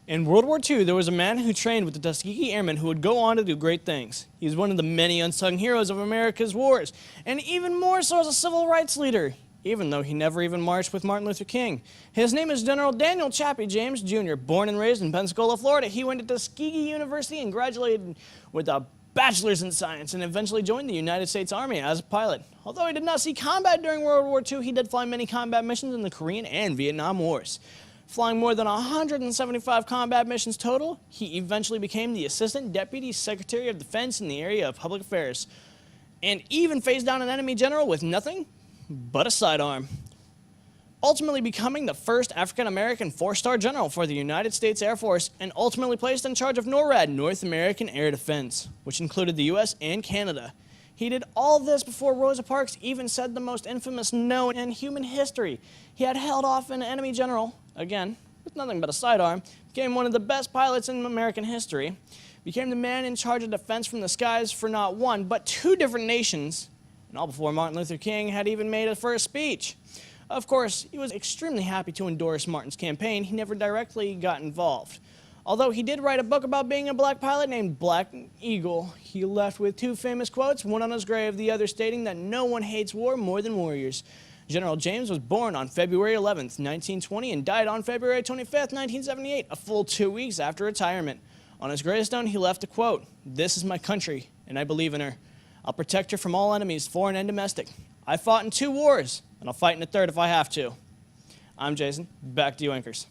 In World War II, there was a man who trained with the Tuskegee Airmen who would go on to do great things. He was one of the many unsung heroes of America's wars, and even more so as a civil rights leader, even though he never even marched with Martin Luther King. His name is General Daniel Chappie James, Jr. Born and raised in Pensacola, Florida, he went to Tuskegee University and graduated with a bachelor's in science and eventually joined the United States Army as a pilot. Although he did not see combat during World War II, he did fly many combat missions in the Korean and Vietnam Wars. Flying more than 175 combat missions total, he eventually became the Assistant Deputy Secretary of Defense in the area of public affairs, and even faced down an enemy general with nothing but a sidearm, ultimately becoming the first African-American four-star general for the United States Air Force, and ultimately placed in charge of NORAD, North American Air Defense, which included the US and Canada. He did all this before Rosa Parks even said the most infamous no in human history. He had held off an enemy general, again, with nothing but a sidearm, became one of the best pilots in American history, became the man in charge of defense from the skies for not one, but two different nations, and all before Martin Luther King had even made a first speech. Of course, he was extremely happy to endorse Martin's campaign. He never directly got involved. Although he did write a book about being a black pilot named Black Eagle, he left with two famous quotes, one on his grave, the other stating that no one hates war more than warriors. General James was born on February 11th, 1920 and died on February 25th, 1978, a full 2 weeks after retirement. On his gravestone, he left a quote, "This is my country, and I believe in her. I'll protect her from all enemies, foreign and domestic. I fought in 2 wars, and I'll fight in a third if I have to." I'm Jason. Back to you, anchors.